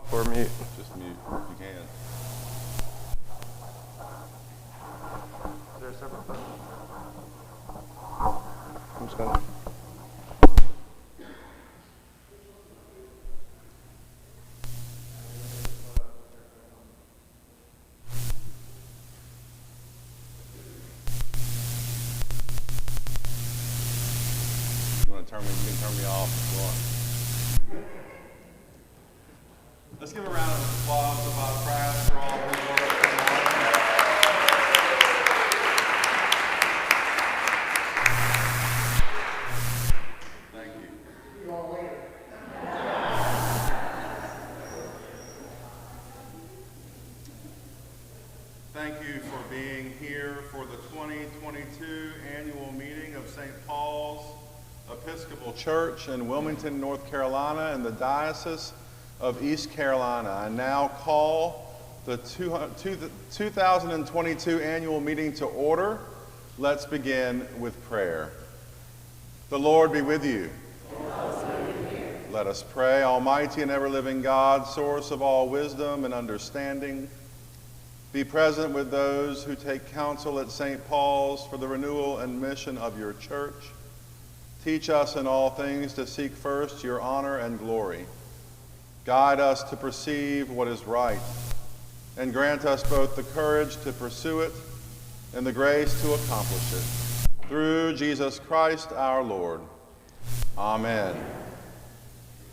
Or mute. Just mute if you can. Is there a separate button? I'm just gonna. You can turn me off if you want. Let's give a round of applause to Bob Pratt for all his work. Thank you. See you all later. Thank you for being here for the 2022 annual meeting of St. Paul's Episcopal Church in Wilmington, North Carolina, in the Diocese of East Carolina. I now call the 2022 annual meeting to order. Let's begin with prayer. The Lord be with you. Let us pray. Almighty and ever-living God, source of all wisdom and understanding, be present with those who take counsel at St. Paul's for the renewal and mission of your church. Teach us in all things to seek first your honor and glory. Guide us to perceive what is right, and grant us both the courage to pursue it and the grace to accomplish it. Through Jesus Christ our Lord. Amen.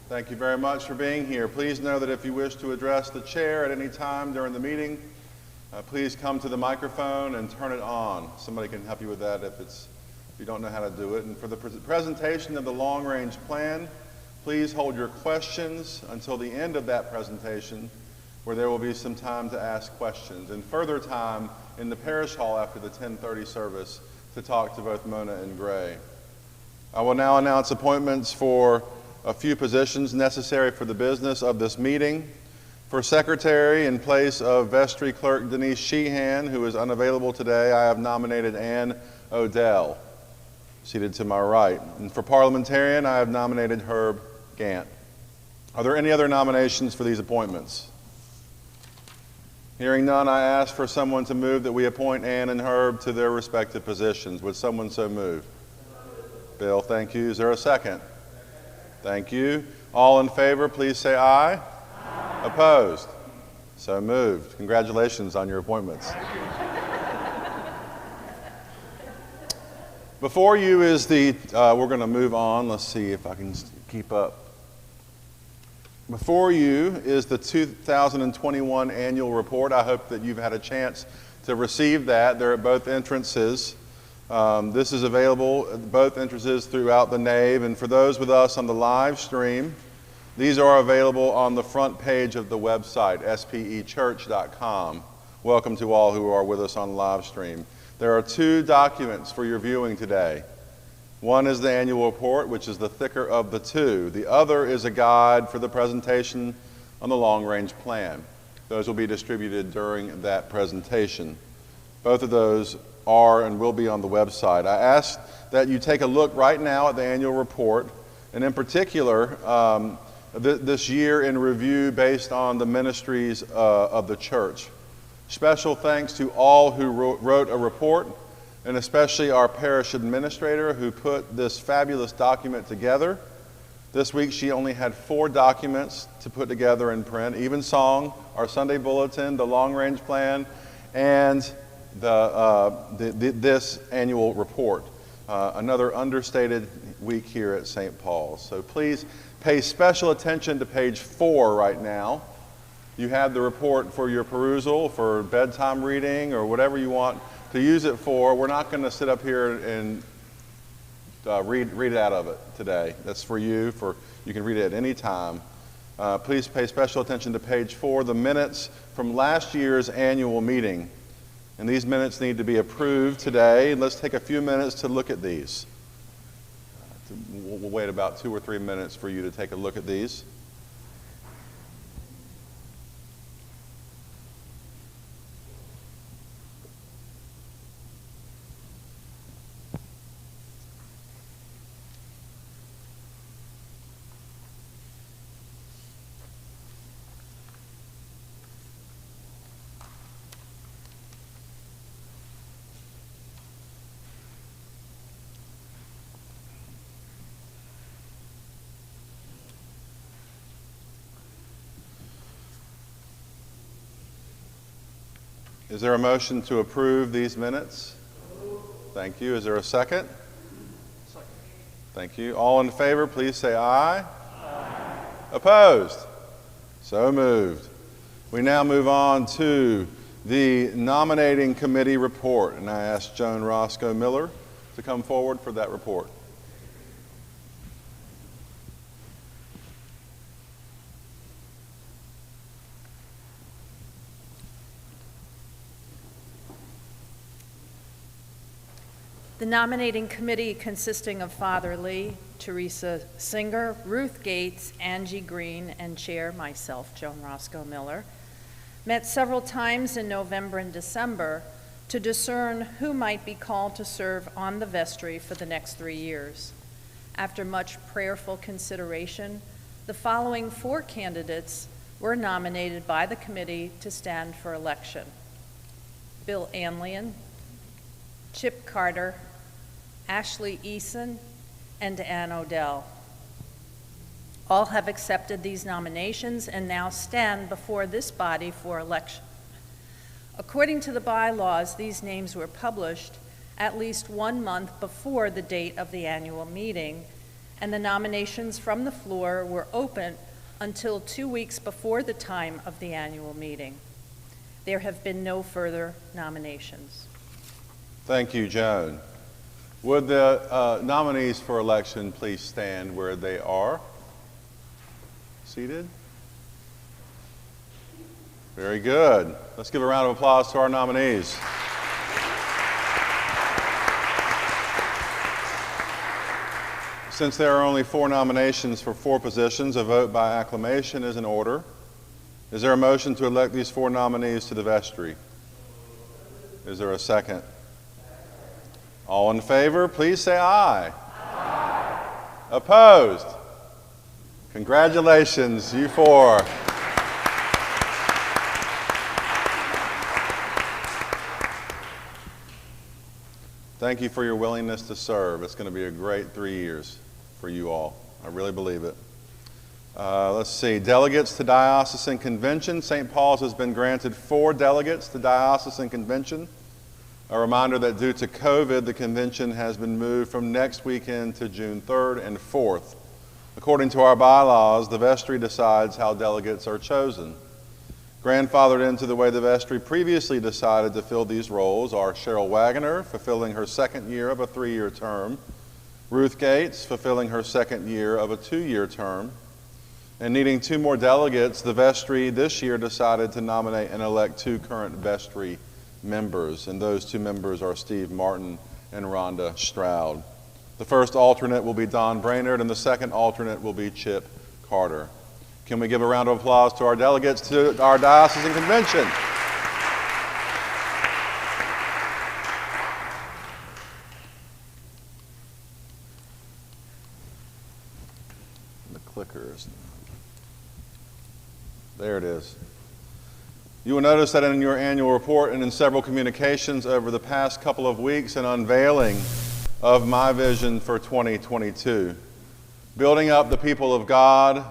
Thank you very much for being here. Please know that if you wish to address the chair at any time during the meeting, please come to the microphone and turn it on. Somebody can help you with that if you don't know how to do it. And for the presentation of the long-range plan, please hold your questions until the end of that presentation, where there will be some time to ask questions, and further time in the parish hall after the 10:30 service to talk to both Mona and Gray. I will now announce appointments for a few positions necessary for the business of this meeting. For secretary, in place of vestry clerk Denise Sheehan, who is unavailable today, I have nominated Ann Odell, seated to my right. And for parliamentarian, I have nominated Herb Gant. Are there any other nominations for these appointments? Hearing none, I ask for someone to move that we appoint Ann and Herb to their respective positions. Would someone so move? Bill, thank you. Is there a second? Thank you. All in favor, please say aye. Aye. Opposed? So moved. Congratulations on your appointments. Before you is we're going to move on. Let's see if I can keep up. Before you is the 2021 annual report. I hope that you've had a chance to receive that. They're at both entrances. This is available at both entrances throughout the nave. And for those with us on the live stream, these are available on the front page of the website, spechurch.com. Welcome to all who are with us on live stream. There are two documents for your viewing today. One is the annual report, which is the thicker of the two. The other is a guide for the presentation on the long-range plan. Those will be distributed during that presentation. Both of those are and will be on the website. I ask that you take a look right now at the annual report, and in particular, this year in review based on the ministries of the church. Special thanks to all who wrote a report, and especially our parish administrator who put this fabulous document together. This week she only had 4 documents to put together in print: Evensong, our Sunday bulletin, the long-range plan, and this annual report. Another understated week here at St. Paul's. So please pay special attention to page 4 right now. You have the report for your perusal, for bedtime reading, or whatever you want to use it for. We're not going to sit up here and read it out of it today. That's for you. You can read it at any time. Please pay special attention to page 4, the minutes from last year's annual meeting. And these minutes need to be approved today. Let's take a few minutes to look at these. We'll wait about 2 or 3 minutes for you to take a look at these. Is there a motion to approve these minutes? Thank you. Is there a second? Second. Thank you. All in favor, please say aye. Aye. Opposed? So moved. We now move on to the Nominating Committee report, and I ask Joan Roscoe Miller to come forward for that report. The nominating committee, consisting of Father Lee, Teresa Singer, Ruth Gates, Angie Green, and Chair, myself, Joan Roscoe Miller, met several times in November and December to discern who might be called to serve on the vestry for the next 3 years. After much prayerful consideration, the following 4 candidates were nominated by the committee to stand for election: Bill Anlian, Chip Carter, Ashley Eason, and Ann Odell. All have accepted these nominations and now stand before this body for election. According to the bylaws, these names were published at least 1 month before the date of the annual meeting, and the nominations from the floor were open until 2 weeks before the time of the annual meeting. There have been no further nominations. Thank you, Joan. Would the nominees for election please stand where they are? Seated? Very good. Let's give a round of applause to our nominees. Since there are only 4 nominations for 4 positions, a vote by acclamation is in order. Is there a motion to elect these 4 nominees to the vestry? Is there a second? All in favor, please say aye. Aye. Opposed? Congratulations, you 4. Thank you for your willingness to serve. It's going to be a great 3 years for you all. I really believe it. Let's see. Delegates to Diocesan Convention. St. Paul's has been granted 4 delegates to Diocesan Convention. A reminder that due to COVID, the convention has been moved from next weekend to June 3rd and 4th. According to our bylaws, the vestry decides how delegates are chosen. Grandfathered into the way the vestry previously decided to fill these roles are Cheryl Wagner, fulfilling her 2nd year of a 3-year term, Ruth Gates, fulfilling her 2nd year of a 2-year term, and needing 2 more delegates, the vestry this year decided to nominate and elect 2 current vestry members, and those 2 members are Steve Martin and Rhonda Stroud. The first alternate will be Don Brainerd, and the second alternate will be Chip Carter. Can we give a round of applause to our delegates to our Diocesan Convention? The clickers. There it is. You will notice that in your annual report and in several communications over the past couple of weeks, an unveiling of my vision for 2022. Building up the people of God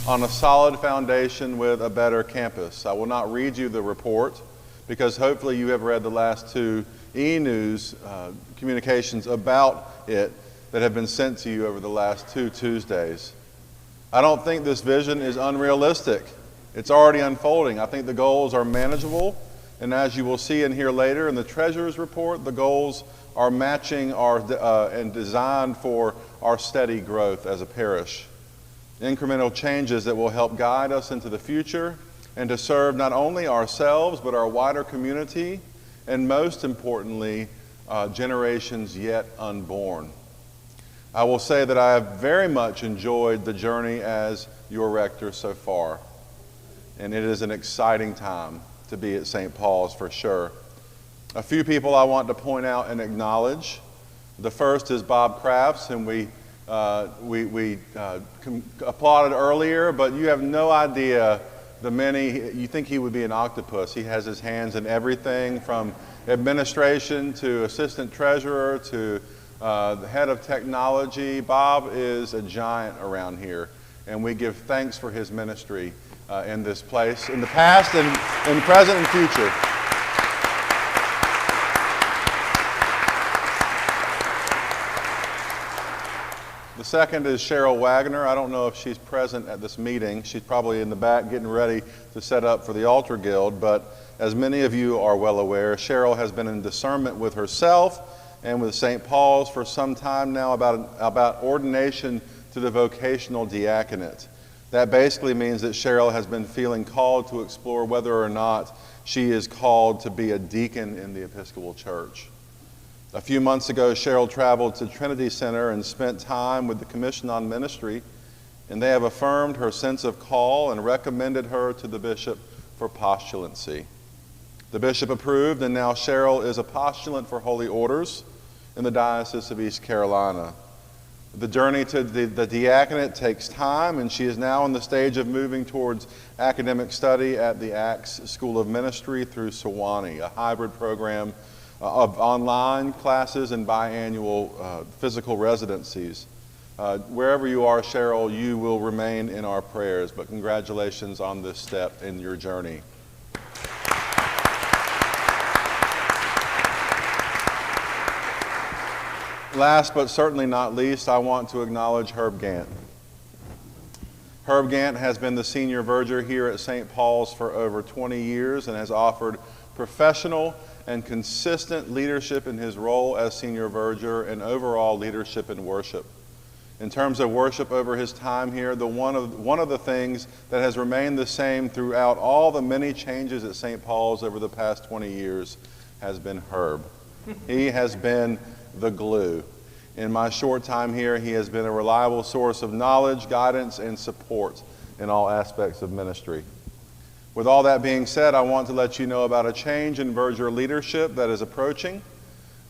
on a solid foundation with a better campus. I will not read you the report because hopefully you have read the last 2 e-news communications about it that have been sent to you over the last 2 Tuesdays. I don't think this vision is unrealistic. It's already unfolding. I think the goals are manageable, and as you will see and hear later in the Treasurer's report, the goals are matching and designed for our steady growth as a parish. Incremental changes that will help guide us into the future and to serve not only ourselves but our wider community and most importantly, generations yet unborn. I will say that I have very much enjoyed the journey as your rector so far. And it is an exciting time to be at St. Paul's for sure. A few people I want to point out and acknowledge. The first is Bob Crafts, whom we applauded earlier, but you have no idea the many, you think he would be an octopus. He has his hands in everything from administration to assistant treasurer to the head of technology. Bob is a giant around here, and we give thanks for his ministry in this place, in the past and in present and future. second is Cheryl Wagner. I don't know if she's present at this meeting. She's probably in the back getting ready to set up for the Altar Guild, but as many of you are well aware, Cheryl has been in discernment with herself and with St. Paul's for some time now about ordination to the vocational diaconate. That basically means that Cheryl has been feeling called to explore whether or not she is called to be a deacon in the Episcopal Church. A few months ago, Cheryl traveled to Trinity Center and spent time with the Commission on Ministry, and they have affirmed her sense of call and recommended her to the bishop for postulancy. The bishop approved, and now Cheryl is a postulant for Holy Orders in the Diocese of East Carolina. The journey to the diaconate takes time, and she is now in the stage of moving towards academic study at the Acts School of Ministry through Sewanee, a hybrid program of online classes and biannual physical residencies. Wherever you are, Cheryl, you will remain in our prayers, but congratulations on this step in your journey. Last but certainly not least, I want to acknowledge Herb Gant. Herb Gant has been the senior verger here at St. Paul's for over 20 years and has offered professional and consistent leadership in his role as senior verger and overall leadership in worship. In terms of worship over his time here, one of the things that has remained the same throughout all the many changes at St. Paul's over the past 20 years has been Herb. He has been the glue. In my short time here, he has been a reliable source of knowledge, guidance, and support in all aspects of ministry. With all that being said, I want to let you know about a change in verger leadership that is approaching.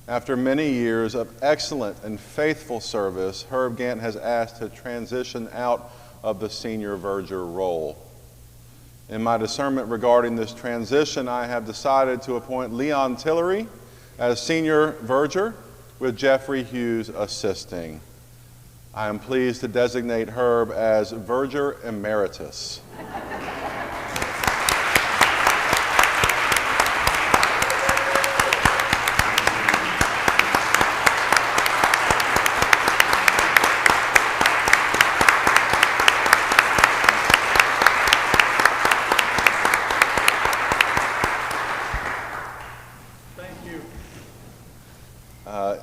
After many years of excellent and faithful service, Herb Gant has asked to transition out of the senior verger role. In my discernment regarding this transition, I have decided to appoint Leon Tillery as senior verger, with Jeffrey Hughes assisting. I am pleased to designate Herb as Verger Emeritus.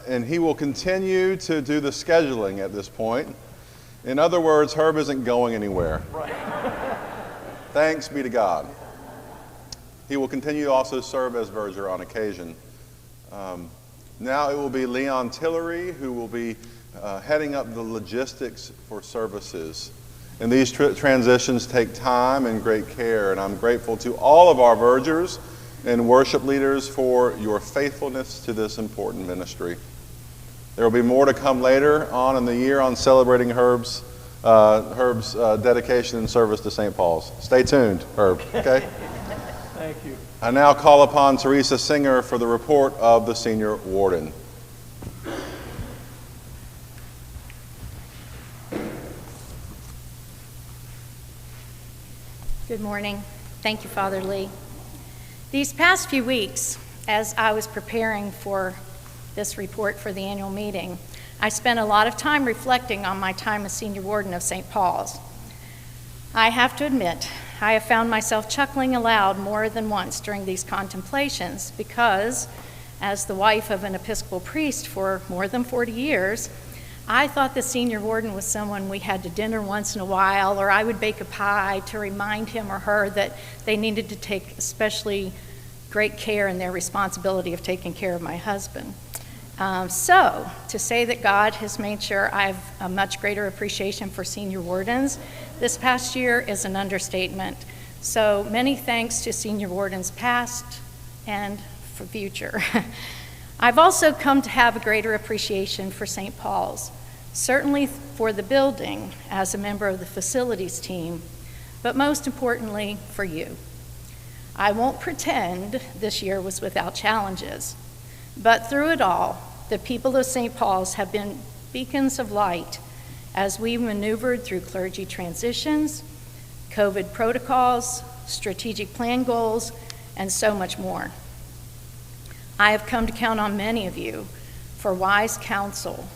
And he will continue to do the scheduling at this point. In other words, Herb isn't going anywhere. Right. Thanks be to God. He will continue to also serve as verger on occasion. Now it will be Leon Tillery who will be heading up the logistics for services. And these transitions take time and great care, and I'm grateful to all of our vergers and worship leaders for your faithfulness to this important ministry. There will be more to come later on in the year on celebrating Herb's dedication and service to St. Paul's. Stay tuned, Herb, okay? Thank you. I now call upon Teresa Singer for the report of the Senior Warden. Good morning. Thank you, Father Lee. These past few weeks, as I was preparing for this report for the annual meeting, I spent a lot of time reflecting on my time as Senior Warden of St. Paul's. I have to admit, I have found myself chuckling aloud more than once during these contemplations because, as the wife of an Episcopal priest for more than 40 years, I thought the Senior Warden was someone we had to dinner once in a while, or I would bake a pie to remind him or her that they needed to take especially great care in their responsibility of taking care of my husband. So, to say that God has made sure I have a much greater appreciation for senior wardens this past year is an understatement. So, many thanks to senior wardens past and for future. I've also come to have a greater appreciation for St. Paul's, certainly for the building as a member of the facilities team, but most importantly for you. I won't pretend this year was without challenges, but through it all, the people of St. Paul's have been beacons of light as we maneuvered through clergy transitions, COVID protocols, strategic plan goals, and so much more. I have come to count on many of you for wise counsel,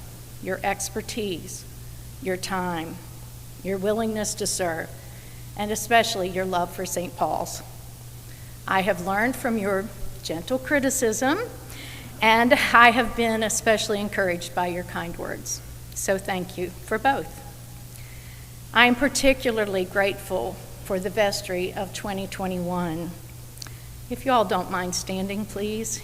your expertise, your time, your willingness to serve, and especially your love for St. Paul's. I have learned from your gentle criticism, and I have been especially encouraged by your kind words. So thank you for both. I am particularly grateful for the vestry of 2021. If you all don't mind standing, please.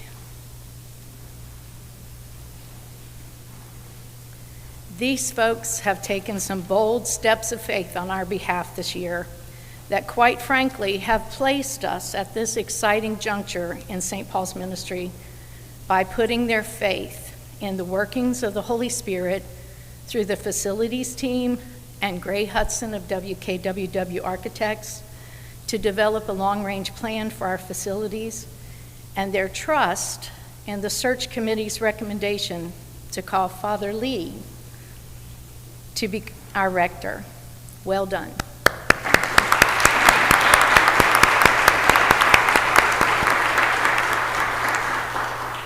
These folks have taken some bold steps of faith on our behalf this year that, quite frankly, have placed us at this exciting juncture in St. Paul's ministry by putting their faith in the workings of the Holy Spirit through the facilities team and Gray Hudson of WKWW Architects to develop a long-range plan for our facilities, and their trust in the search committee's recommendation to call Father Lee to be our rector. Well done.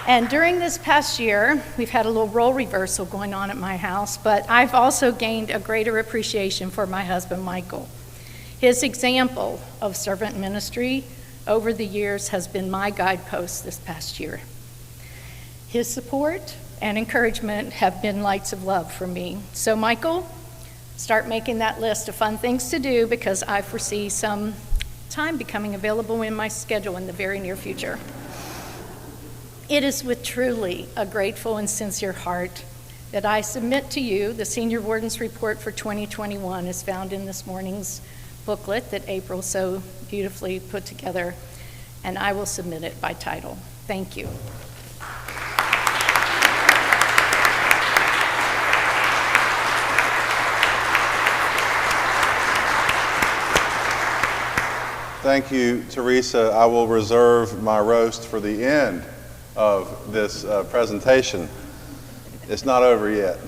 And during this past year, we've had a little role reversal going on at my house, but I've also gained a greater appreciation for my husband, Michael. His example of servant ministry over the years has been my guidepost this past year. His support and encouragement have been lights of love for me. So Michael, start making that list of fun things to do, because I foresee some time becoming available in my schedule in the very near future. It is with truly a grateful and sincere heart that I submit to you the Senior Warden's Report for 2021 as found in this morning's booklet that April so beautifully put together, and I will submit it by title. Thank you. Thank you, Teresa. I will reserve my roast for the end of this presentation. It's not over yet.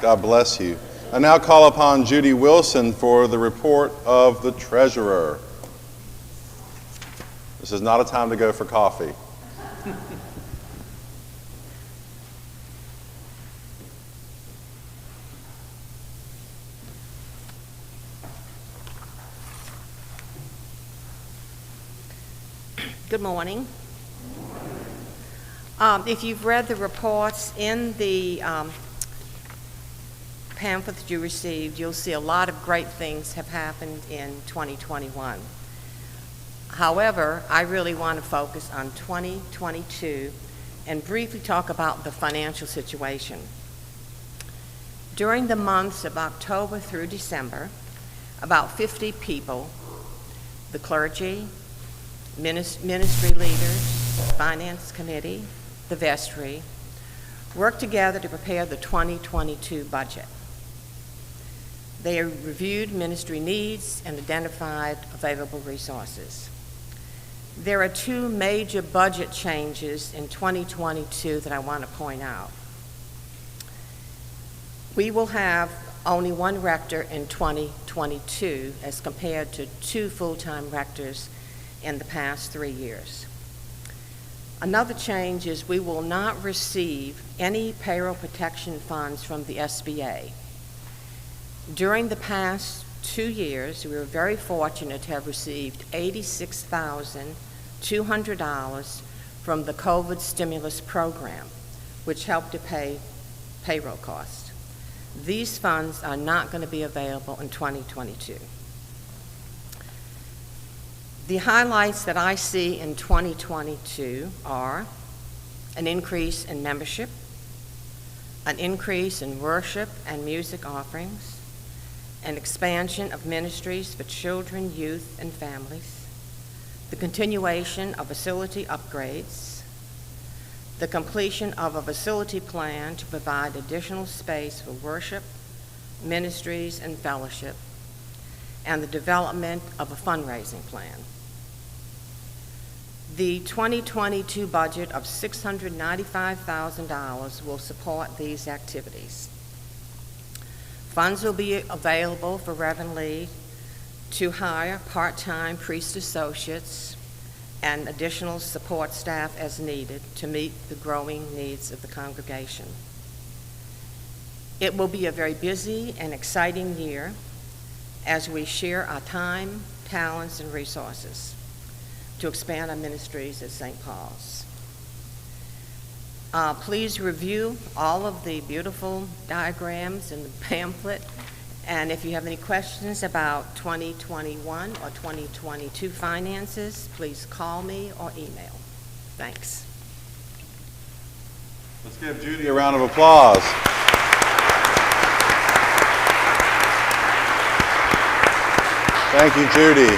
God bless you. I now call upon Judy Wilson for the report of the treasurer. This is not a time to go for coffee. Good morning. If you've read the reports in the pamphlet that you received, you'll see a lot of great things have happened in 2021. However, I really want to focus on 2022 and briefly talk about the financial situation. During the months of October through December, about 50 people, the clergy, ministry leaders, finance committee, the vestry, worked together to prepare the 2022 budget. They reviewed ministry needs and identified available resources. There are two major budget changes in 2022 that I want to point out. We will have only one rector in 2022 as compared to 2 full-time rectors in the past 3 years. Another change is we will not receive any payroll protection funds from the SBA. During the past 2 years, we were very fortunate to have received $86,200 from the COVID stimulus program, which helped to pay payroll costs. These funds are not going to be available in 2022. The highlights that I see in 2022 are an increase in membership, an increase in worship and music offerings, an expansion of ministries for children, youth, and families, the continuation of facility upgrades, the completion of a facility plan to provide additional space for worship, ministries, and fellowship, and the development of a fundraising plan. The 2022 budget of $695,000 will support these activities. Funds will be available for Reverend Lee to hire part-time priest associates and additional support staff as needed to meet the growing needs of the congregation. It will be a very busy and exciting year as we share our time, talents, and resources to expand our ministries at St. Paul's. Please review all of the beautiful diagrams in the pamphlet, and if you have any questions about 2021 or 2022 finances, please call me or email. Thanks. Let's give Judy a round of applause. Thank you, Judy.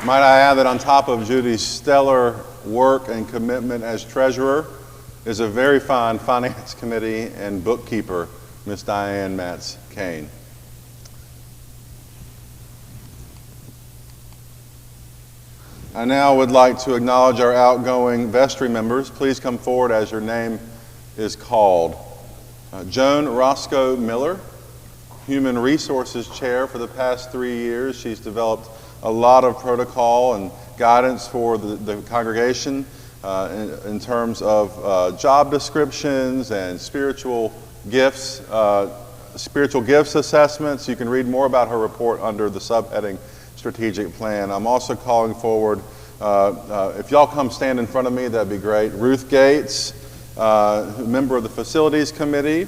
Might I add that on top of Judy's stellar work and commitment as treasurer is a very fine finance committee and bookkeeper, Miss Diane Matz-Kane. I now would like to acknowledge our outgoing vestry members. Please come forward as your name is called. Joan Roscoe Miller, Human Resources Chair for the past 3 years. She's developed a lot of protocol and guidance for the congregation in terms of job descriptions and spiritual gifts assessments. You can read more about her report under the subheading Strategic Plan. I'm also calling forward, if y'all come stand in front of me, that'd be great. Ruth Gates, member of the Facilities Committee,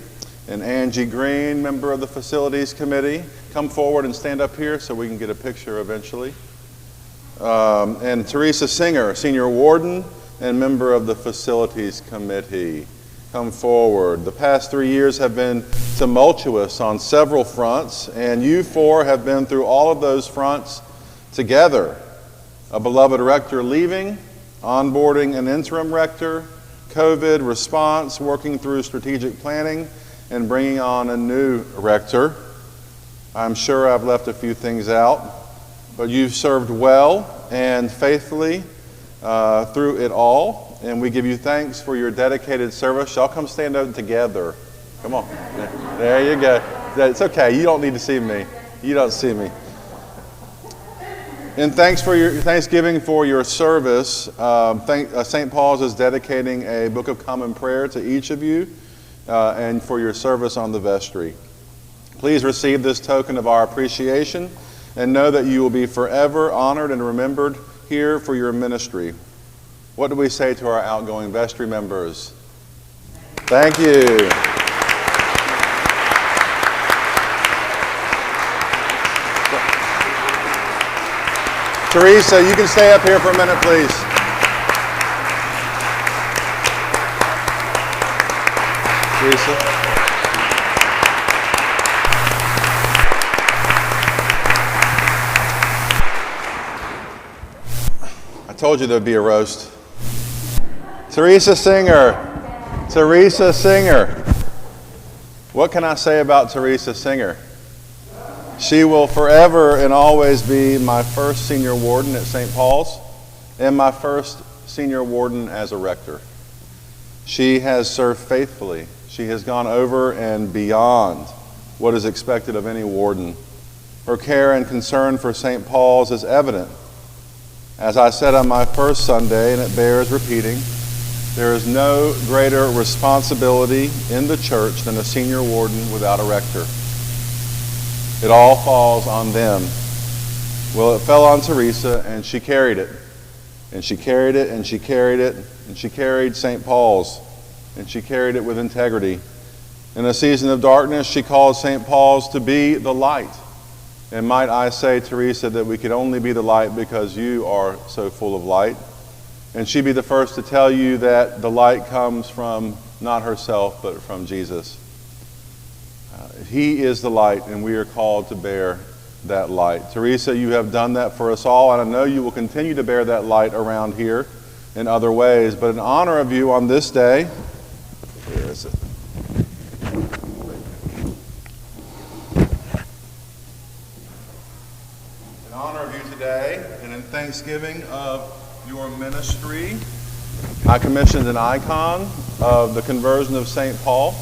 and Angie Green, member of the Facilities Committee. Come forward and stand up here so we can get a picture eventually. And Teresa Singer, Senior Warden and member of the Facilities Committee. Come forward. The past 3 years have been tumultuous on several fronts, and you four have been through all of those fronts together. A beloved rector leaving, onboarding an interim rector, COVID response, working through strategic planning, and bringing on a new rector. I'm sure I've left a few things out, but you've served well and faithfully through it all. And we give you thanks for your dedicated service. Y'all come stand up together. Come on. There you go. It's okay. You don't need to see me. You don't see me. And thanks for your Thanksgiving for your service. St. Paul's is dedicating a Book of Common Prayer to each of you and for your service on the vestry. Please receive this token of our appreciation and know that you will be forever honored and remembered here for your ministry. What do we say to our outgoing vestry members? Thank you. Teresa, you can stay up here for a minute, please. Teresa. I told you there'd be a roast. Teresa Singer. Teresa Singer. What can I say about Teresa Singer? She will forever and always be my first senior warden at St. Paul's and my first senior warden as a rector. She has served faithfully. She has gone over and beyond what is expected of any warden. Her care and concern for St. Paul's is evident. As I said on my first Sunday, and it bears repeating, there is no greater responsibility in the church than a senior warden without a rector. It all falls on them. Well, it fell on Teresa, and she carried it. And she carried it, and she carried it, and she carried St. Paul's, and she carried it with integrity. In a season of darkness, she called St. Paul's to be the light. And might I say, Teresa, that we could only be the light because you are so full of light. And she'd be the first to tell you that the light comes from not herself, but from Jesus. He is the light, and we are called to bear that light. Teresa, you have done that for us all, and I know you will continue to bear that light around here in other ways. But in honor of you on this day, where is it? In honor of you today, and in thanksgiving of your ministry, I commissioned an icon of the conversion of St. Paul.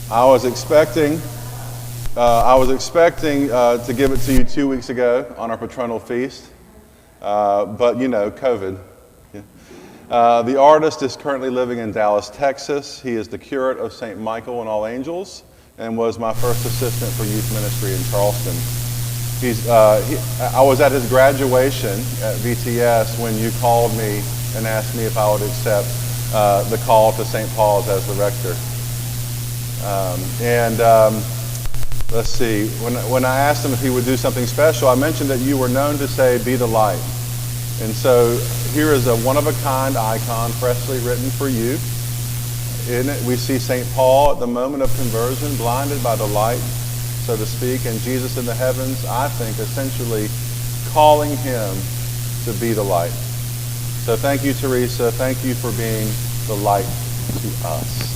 I was expecting to give it to you 2 weeks ago on our patronal feast, but you know, COVID. Yeah. The artist is currently living in Dallas, Texas. He is the curate of St. Michael and All Angels and was my first assistant for youth ministry in Charleston. I was at his graduation at VTS when you called me and asked me if I would accept the call to St. Paul's as the rector. Let's see, when I asked him if he would do something special, I mentioned that you were known to say, "Be the light." And so here is a one-of-a-kind icon freshly written for you. In it, we see St. Paul at the moment of conversion, blinded by the light, so to speak, and Jesus in the heavens, I think, essentially calling him to be the light. So thank you, Teresa. Thank you for being the light to us.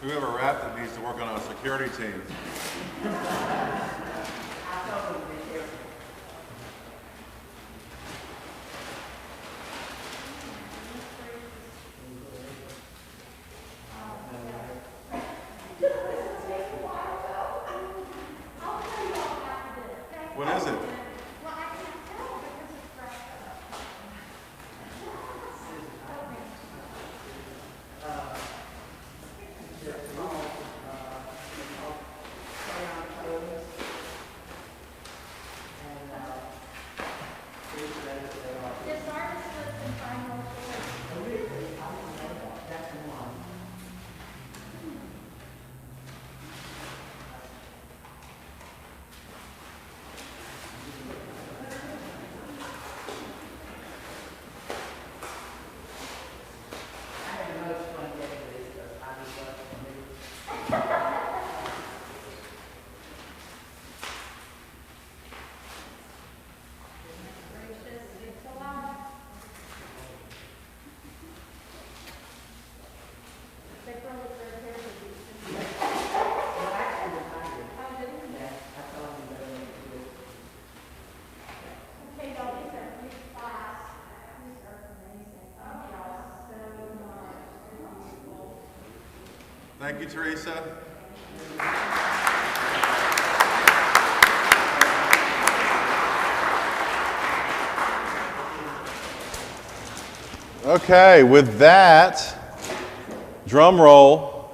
We have a rep that needs to work on a security team. What is it? Thank you, Teresa. Okay, with that, drum roll.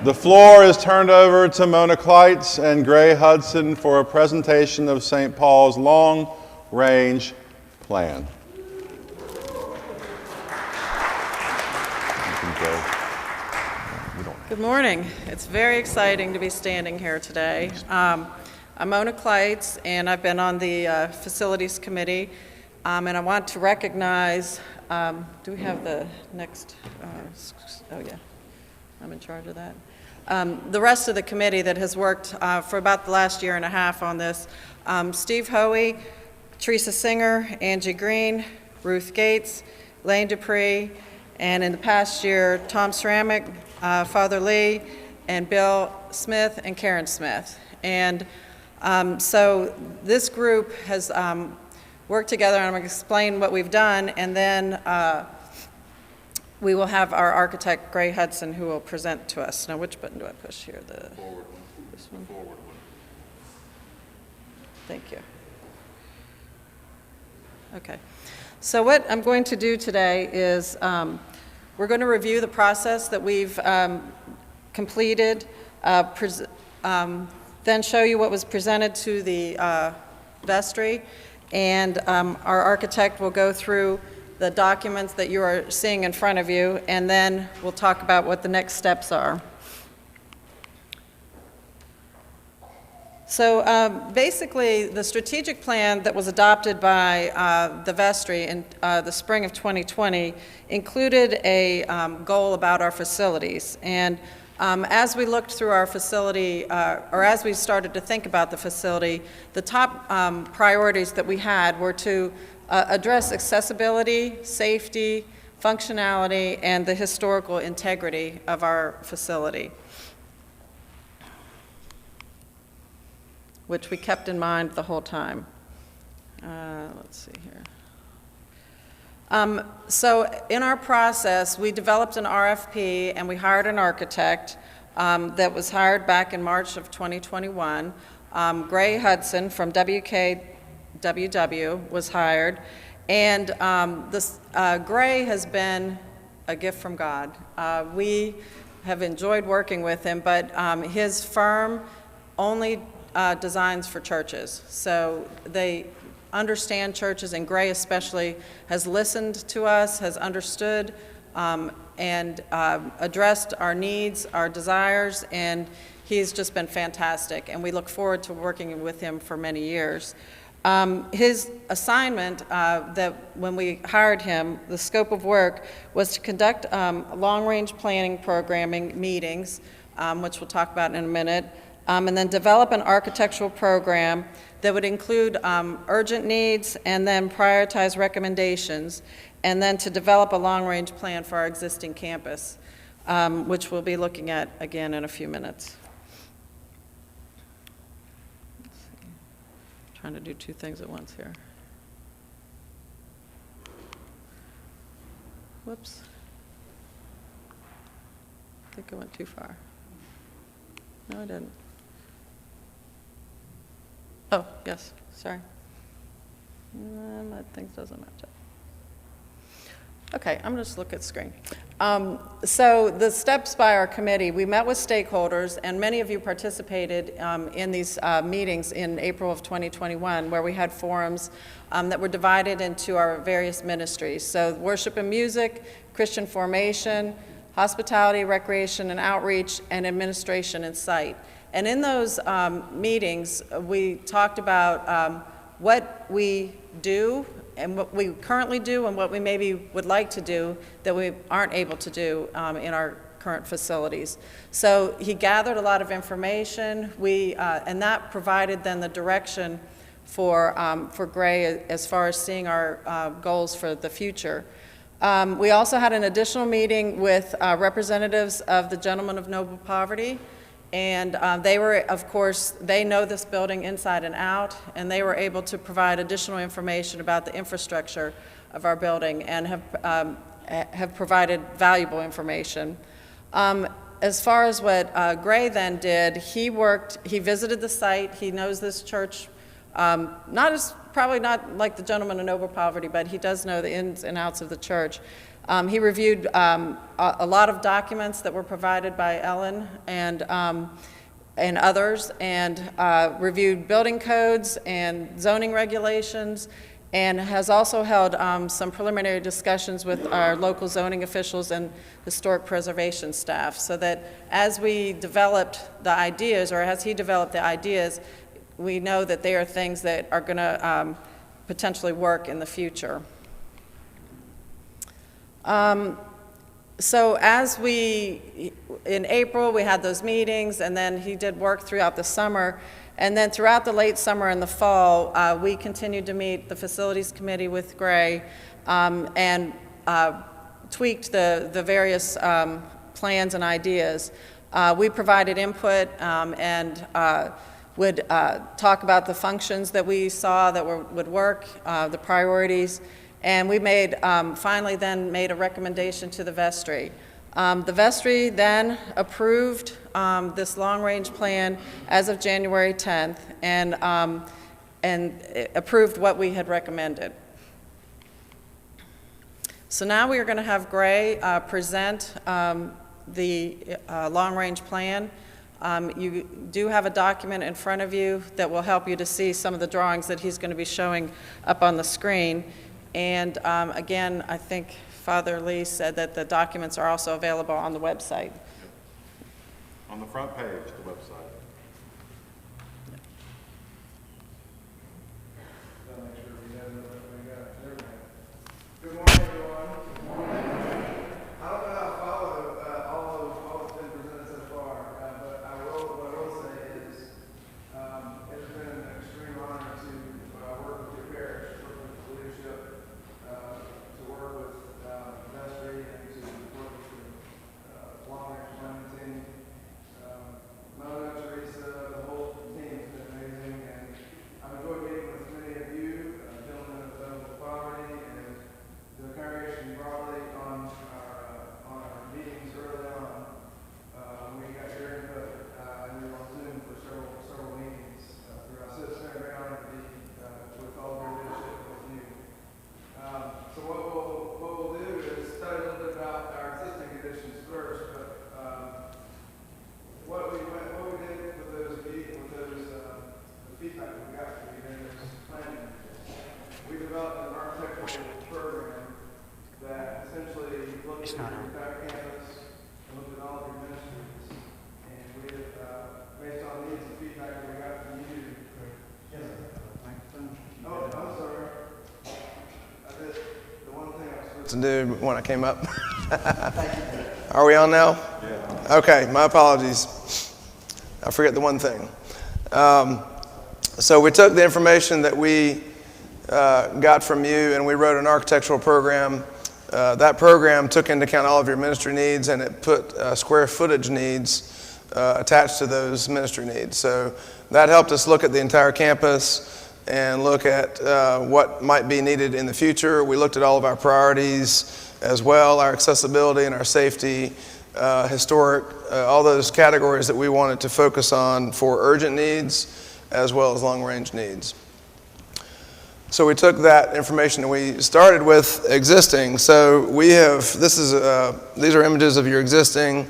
The floor is turned over to Mona Kleitz and Gray Hudson for a presentation of St. Paul's long-range plan. You can go. We don't Good morning. It's very exciting to be standing here today. I'm Mona Kleitz, and I've been on the Facilities Committee, and I want to recognize, do we have the next, oh yeah, I'm in charge of that. The rest of the committee that has worked for about the last year and a half on this. Steve Hoey, Teresa Singer, Angie Green, Ruth Gates, Lane Dupree, and in the past year, Tom Ceramic, Father Lee, and Bill Smith and Karen Smith. And so this group has worked together, and I'm going to explain what we've done, and then we will have our architect, Gray Hudson, who will present to us. Now, which button do I push here? The forward one. This one? Forward one. Thank you. Okay. So what I'm going to do today is we're going to review the process that we've completed, then show you what was presented to the vestry, and our architect will go through the documents that you are seeing in front of you, and then we'll talk about what the next steps are. So basically, the strategic plan that was adopted by the vestry in the spring of 2020 included a goal about our facilities. And as we looked through our facility, or as we started to think about the facility, the top priorities that we had were to address accessibility, safety, functionality, and the historical integrity of our facility, which we kept in mind the whole time. Let's see here. So in our process, we developed an RFP and we hired an architect that was hired back in March of 2021. Gray Hudson from WKWW was hired, and Gray has been a gift from God. We have enjoyed working with him, but his firm only designs for churches. So they understand churches, and Gray especially has listened to us, has understood and addressed our needs, our desires, and he's just been fantastic, and we look forward to working with him for many years. His assignment that when we hired him, the scope of work was to conduct long-range planning programming meetings, which we'll talk about in a minute, and then develop an architectural program that would include urgent needs and then prioritize recommendations, and then to develop a long-range plan for our existing campus, which we'll be looking at again in a few minutes. Let's see. I'm trying to do two things at once here. Whoops. I think I went too far. No, I didn't. Oh, yes, sorry. My thing doesn't match up. Okay, I'm just look at screen. So the steps by our committee, we met with stakeholders, and many of you participated in these meetings in April of 2021, where we had forums that were divided into our various ministries. So worship and music, Christian formation, hospitality, recreation and outreach, and administration and site. And in those meetings, we talked about what we do and what we currently do and what we maybe would like to do that we aren't able to do in our current facilities. So he gathered a lot of information, and that provided then the direction for Gray as far as seeing our goals for the future. We also had an additional meeting with representatives of the Gentlemen of Noble Poverty, and they were, of course, they know this building inside and out, and they were able to provide additional information about the infrastructure of our building and have provided valuable information. As far as what Gray then did, he visited the site, he knows this church, probably not like the Gentleman of Noble Poverty, but he does know the ins and outs of the church. He reviewed a lot of documents that were provided by Ellen and others, and reviewed building codes and zoning regulations, and has also held some preliminary discussions with our local zoning officials and historic preservation staff, so that as we developed the ideas, or as he developed the ideas, we know that they are things that are going to potentially work in the future. So in April, we had those meetings, and then he did work throughout the summer. And then throughout the late summer and the fall, we continued to meet the facilities committee with Gray and tweaked the various plans and ideas. We provided input and would talk about the functions that we saw that would work, the priorities. And we finally then made a recommendation to the vestry. The vestry then approved this long-range plan as of January 10th and approved what we had recommended. So now we are going to have Gray present the long-range plan. You do have a document in front of you that will help you to see some of the drawings that he's going to be showing up on the screen. And again, I think Father Lee said that the documents are also available on the website. On the front page, the website. Good morning, everyone. I don't know how to follow all that's been presented so far, but what I will say is it's been an extreme honor to work with your parish, work with the leadership, to work with vestry, and to work with the long-range planning team. Mother Teresa, the whole team has been amazing, and I've enjoyed meeting with many of you, gentlemen of the poverty, and the congregation broadly on our meetings early on. We got your input, and we were on Zoom for several meetings throughout. So it's been a great honor to be with all of your leadership with you. So what we'll do is study a little bit about our existing conditions first, but what we did with those the feedback that we got from you during this planning, we developed an architectural program that essentially looked at your entire campus and looked at all of your ministries, and we based on needs and feedback that we got from you. Oh, I'm sorry. I did the one thing I was supposed to do when I came up. Are we on now? Yeah. Okay, my apologies. I forget the one thing. So we took the information that we got from you and we wrote an architectural program. That program took into account all of your ministry needs, and it put square footage needs attached to those ministry needs. So that helped us look at the entire campus and look at what might be needed in the future. We looked at all of our priorities as well, our accessibility and our safety, historic, all those categories that we wanted to focus on for urgent needs as well as long-range needs. So we took that information and we started with existing. So we have, these are images of your existing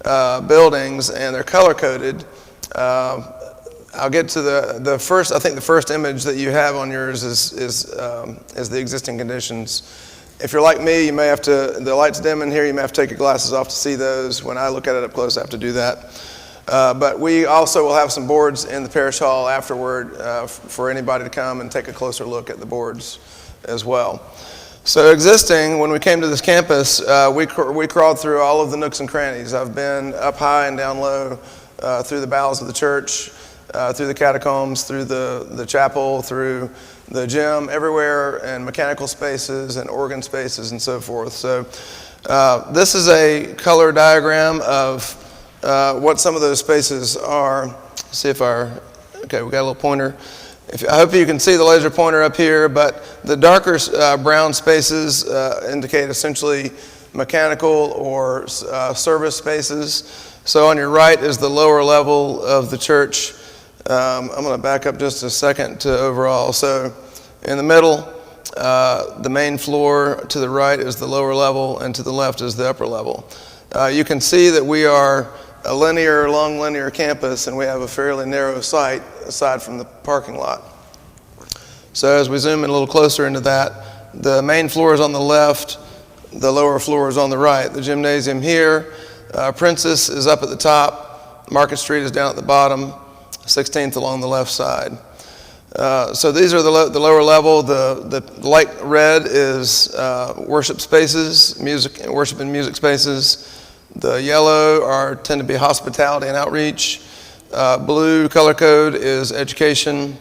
buildings, and they're color-coded. I'll get to the first, I think the first image that you have on yours is the existing conditions. If you're like me, you may have to, the light's dim in here, you may have to take your glasses off to see those. When I look at it up close, I have to do that. But we also will have some boards in the parish hall afterward for anybody to come and take a closer look at the boards as well. So existing, when we came to this campus, we crawled through all of the nooks and crannies. I've been up high and down low through the bowels of the church, through the catacombs, through the chapel, through the gym, everywhere, and mechanical spaces and organ spaces and so forth. So this is a color diagram of what some of those spaces are. Let's see if okay, we got a little pointer. I hope you can see the laser pointer up here, but the darker brown spaces indicate essentially mechanical or service spaces. So on your right is the lower level of the church. I'm going to back up just a second to overall. So in the middle, the main floor, to the right is the lower level, and to the left is the upper level. You can see that we are a long linear campus, and we have a fairly narrow site aside from the parking lot. So as we zoom in a little closer into that, the main floor is on the left, the lower floor is on the right. The gymnasium here, Princess is up at the top, Market Street is down at the bottom, 16th along the left side. So these are the lower level. The light red is worship spaces, worship and music spaces. The yellow tend to be hospitality and outreach. Blue color code is education.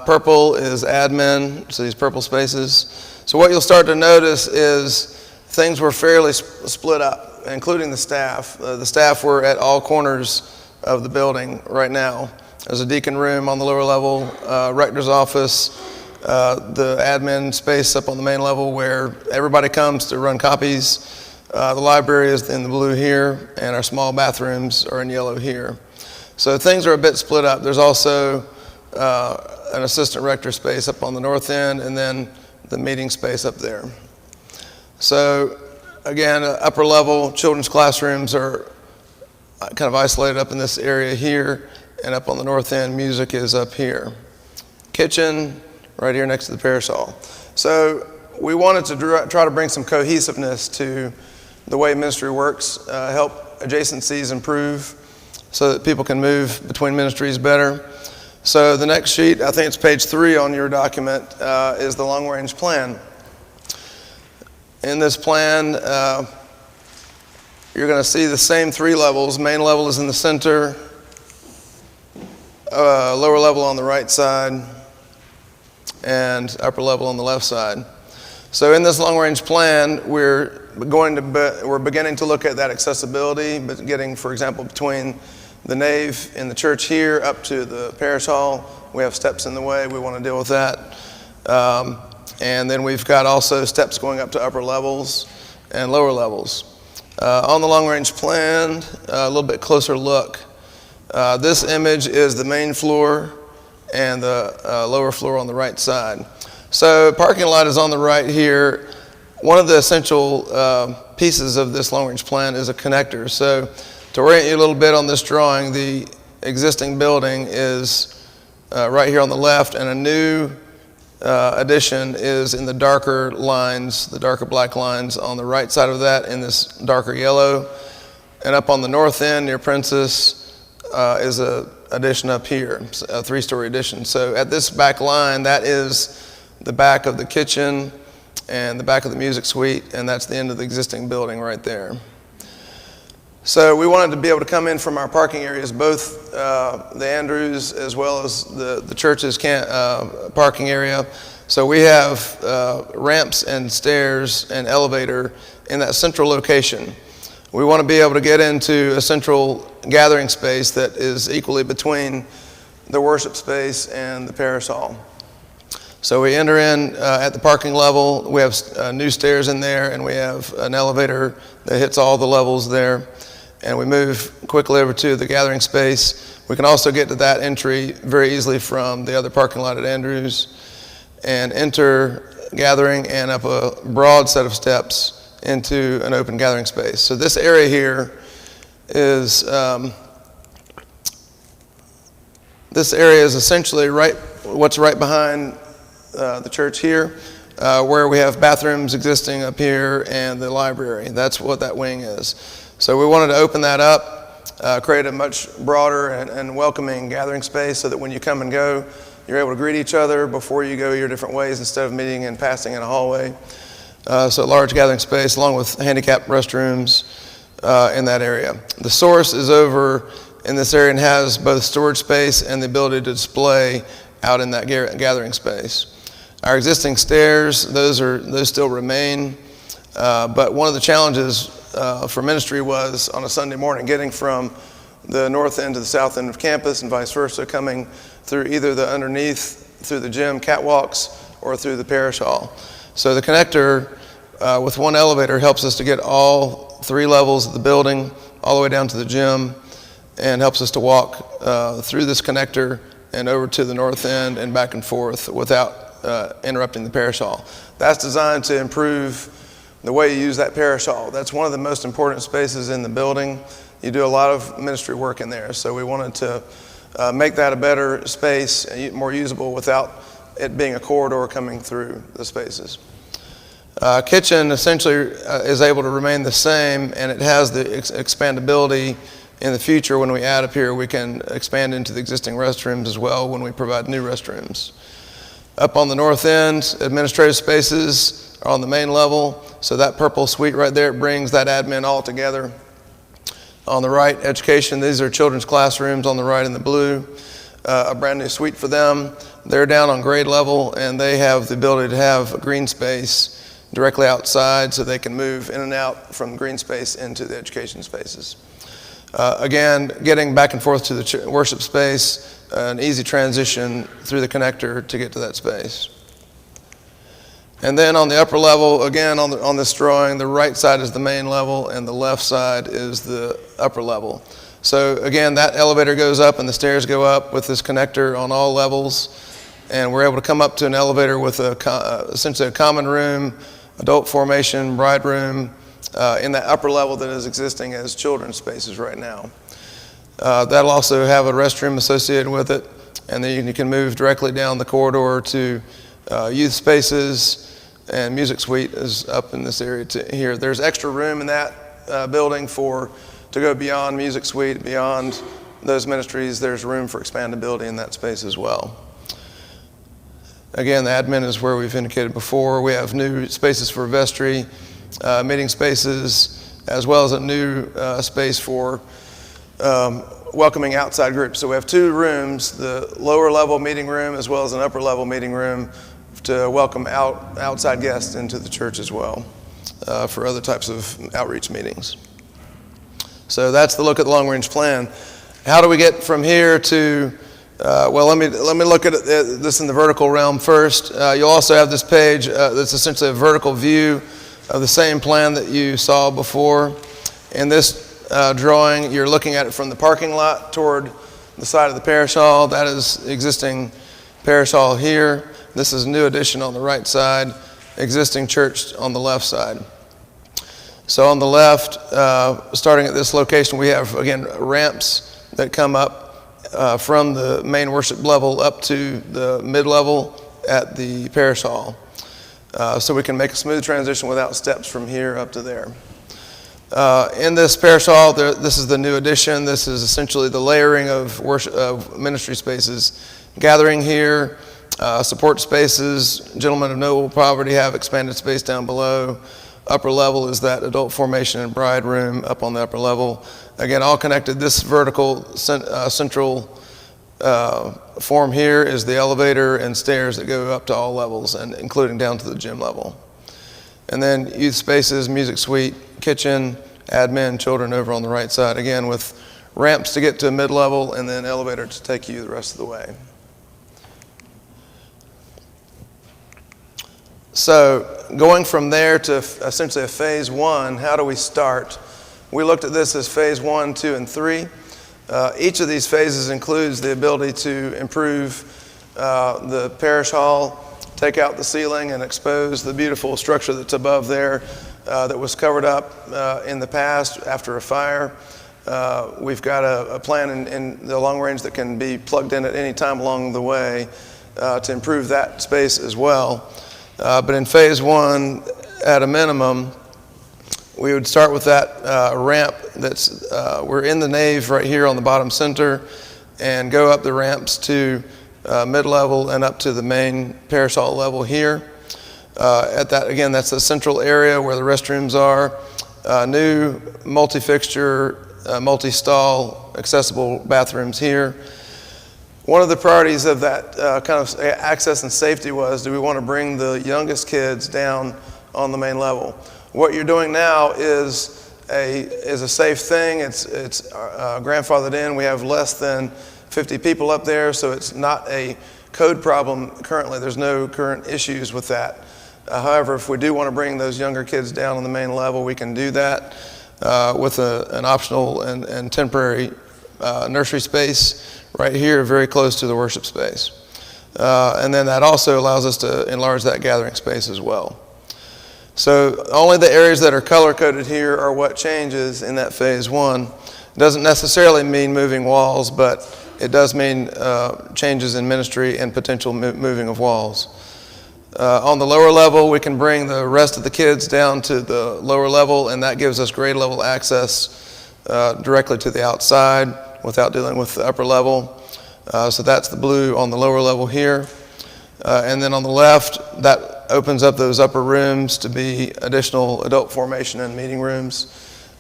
Purple is admin, so these purple spaces. So what you'll start to notice is things were fairly split up, including the staff. The staff were at all corners of the building right now. There's a deacon room on the lower level, rector's office, the admin space up on the main level where everybody comes to run copies. The library is in the blue here, and our small bathrooms are in yellow here. So things are a bit split up. There's also an assistant rector space up on the north end, and then the meeting space up there. So again, upper level children's classrooms are kind of isolated up in this area here, and up on the north end, music is up here. Kitchen, right here next to the parish hall. So we wanted to try to bring some cohesiveness to the way ministry works, help adjacencies improve so that people can move between ministries better. So the next sheet, I think it's page 3 on your document, is the long-range plan. In this plan, you're going to see the same 3 levels. Main level is in the center, lower level on the right side, and upper level on the left side. So in this long-range plan, we're beginning to look at that accessibility, but getting, for example, between the nave in the church here up to the parish hall. We have steps in the way. We want to deal with that. And then we've got also steps going up to upper levels and lower levels. On the long-range plan, a little bit closer look. This image is the main floor and the lower floor on the right side. So parking lot is on the right here. One of the essential pieces of this long-range plan is a connector. So to orient you a little bit on this drawing, the existing building is right here on the left, and a new addition is in the darker lines, the darker black lines on the right side of that in this darker yellow. And up on the north end near Princess is a addition up here, a 3-story addition. So at this back line, that is the back of the kitchen and the back of the music suite, and that's the end of the existing building right there. So we wanted to be able to come in from our parking areas, both the Andrews as well as the church's parking area. So we have ramps and stairs and elevator in that central location. We want to be able to get into a central gathering space that is equally between the worship space and the parish hall. So we enter in at the parking level. We have new stairs in there, and we have an elevator that hits all the levels there. And we move quickly over to the gathering space. We can also get to that entry very easily from the other parking lot at Andrews and enter gathering and up a broad set of steps into an open gathering space. So this area here is essentially what's right behind the church here, where we have bathrooms existing up here and the library. That's what that wing is. So we wanted to open that up, create a much broader and welcoming gathering space so that when you come and go, you're able to greet each other before you go your different ways instead of meeting and passing in a hallway. So a large gathering space along with handicapped restrooms in that area. The source is over in this area and has both storage space and the ability to display out in that gathering space. Our existing stairs, those still remain, but one of the challenges for ministry was on a Sunday morning getting from the north end to the south end of campus and vice versa, coming through either the underneath, through the gym catwalks, or through the parish hall. So the connector with one elevator helps us to get all 3 levels of the building all the way down to the gym, and helps us to walk through this connector and over to the north end and back and forth without interrupting the parish hall. That's designed to improve the way you use that parish hall. That's one of the most important spaces in the building. You do a lot of ministry work in there, so we wanted to make that a better space, more usable without it being a corridor coming through the spaces. Kitchen essentially is able to remain the same, and it has the expandability in the future. When we add up here, we can expand into the existing restrooms as well when we provide new restrooms. Up on the north end, administrative spaces are on the main level, so that purple suite right there brings that admin all together. On the right, education, these are children's classrooms on the right in the blue, a brand new suite for them. They're down on grade level, and they have the ability to have a green space directly outside so they can move in and out from green space into the education spaces. Again, getting back and forth to the worship space, an easy transition through the connector to get to that space. And then on the upper level, again on this drawing, the right side is the main level and the left side is the upper level. So again, that elevator goes up and the stairs go up with this connector on all levels, and we're able to come up to an elevator with essentially a common room, adult formation, bride room, in that upper level that is existing as children's spaces right now. That'll also have a restroom associated with it, and then you can move directly down the corridor to youth spaces, and music suite is up in this area here. There's extra room in that building to go beyond music suite, beyond those ministries. There's room for expandability in that space as well. Again, the admin is where we've indicated before. We have new spaces for vestry, meeting spaces, as well as a new space for welcoming outside groups. So we have two rooms, the lower level meeting room as well as an upper level meeting room to welcome outside guests into the church as well for other types of outreach meetings. So that's the look at the long-range plan. How do we get from here to well, let me look at this in the vertical realm first. You'll also have this page that's essentially a vertical view of the same plan that you saw before. In this drawing, you're looking at it from the parking lot toward the side of the parish hall. That is existing parish hall here. This is new addition on the right side, existing church on the left side. So on the left, starting at this location, we have, again, ramps that come up from the main worship level up to the mid-level at the parish hall. So we can make a smooth transition without steps from here up to there. In this parish hall, this is the new addition. This is essentially the layering of worship, of ministry spaces. Gathering here, support spaces, gentlemen of noble poverty have expanded space down below. Upper level is that adult formation and bride room up on the upper level. Again, all connected. This vertical central form here is the elevator and stairs that go up to all levels, and including down to the gym level. And then youth spaces, music suite, kitchen, admin, children over on the right side. Again, with ramps to get to mid-level and then elevator to take you the rest of the way. So going from there to essentially a phase one, how do we start? We looked at this as phase 1, 2, and 3. Each of these phases includes the ability to improve the parish hall, take out the ceiling and expose the beautiful structure that's above there that was covered up in the past after a fire. We've got a plan in the long range that can be plugged in at any time along the way to improve that space as well. But in phase 1, at a minimum, we would start with that ramp that's, we're in the nave right here on the bottom center, and go up the ramps to mid-level and up to the main parish hall level here. At that, again, that's the central area where the restrooms are. New multi-fixture, multi-stall, accessible bathrooms here. One of the priorities of that kind of access and safety was, do we want to bring the youngest kids down on the main level? What you're doing now is a safe thing. It's grandfathered in. We have less than 50 people up there, so it's not a code problem currently. There's no current issues with that. However, if we do want to bring those younger kids down on the main level, we can do that with an optional and temporary nursery space right here, very close to the worship space. And then that also allows us to enlarge that gathering space as well. So only the areas that are color-coded here are what changes in that phase 1. It doesn't necessarily mean moving walls, but it does mean changes in ministry and potential moving of walls. On the lower level, we can bring the rest of the kids down to the lower level, and that gives us grade level access directly to the outside without dealing with the upper level. So that's the blue on the lower level here. And then on the left, that opens up those upper rooms to be additional adult formation and meeting rooms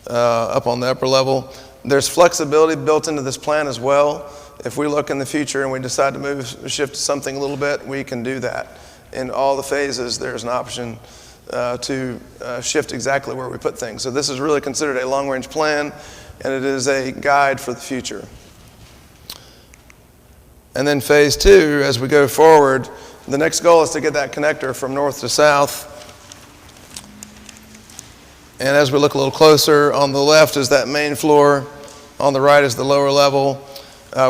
up on the upper level. There's flexibility built into this plan as well. If we look in the future and we decide to shift something a little bit, we can do that. In all the phases, there's an option to shift exactly where we put things. So this is really considered a long-range plan, and it is a guide for the future. And then phase 2, as we go forward, the next goal is to get that connector from north to south. And as we look a little closer, on the left is that main floor, on the right is the lower level.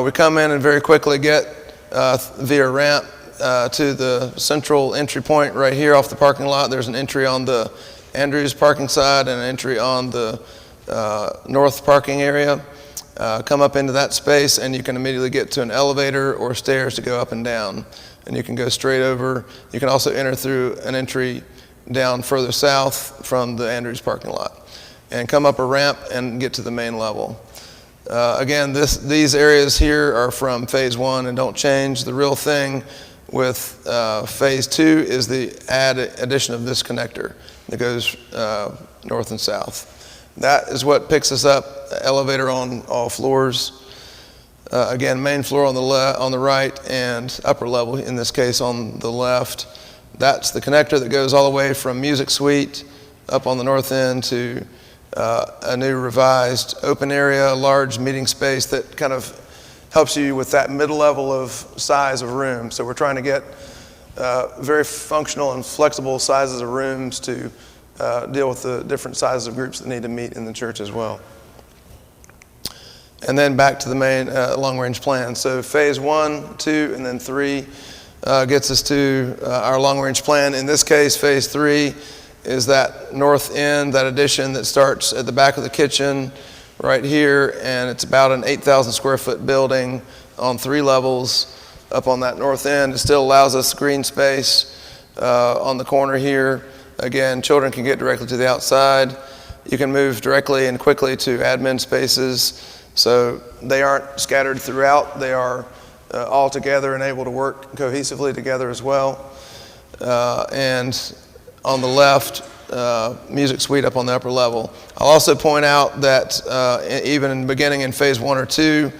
We come in and very quickly get via ramp to the central entry point right here off the parking lot. There's an entry on the Andrews parking side and an entry on the north parking area. Come up into that space and you can immediately get to an elevator or stairs to go up and down. And you can go straight over. You can also enter through an entry down further south from the Andrews parking lot and come up a ramp and get to the main level. Again, these areas here are from phase 1 and don't change. The real thing with phase 2 is the addition of this connector that goes north and south. That is what picks us up, elevator on all floors. Again, main floor on the right and upper level, in this case on the left. That's the connector that goes all the way from Music Suite up on the north end to a new revised open area, large meeting space that kind of helps you with that middle level of size of room. So we're trying to get very functional and flexible sizes of rooms to deal with the different sizes of groups that need to meet in the church as well. And then back to the main long-range plan. So phase 1, 2, and then 3 gets us to our long-range plan. In this case, phase 3 is that north end, that addition that starts at the back of the kitchen right here, and it's about an 8,000 square foot building on 3 levels up on that north end. It still allows us green space on the corner here. Again, children can get directly to the outside. You can move directly and quickly to admin spaces. So they aren't scattered throughout. They are all together and able to work cohesively together as well. And on the left, Music Suite up on the upper level. I'll also point out that even in beginning in phase 1 or 2,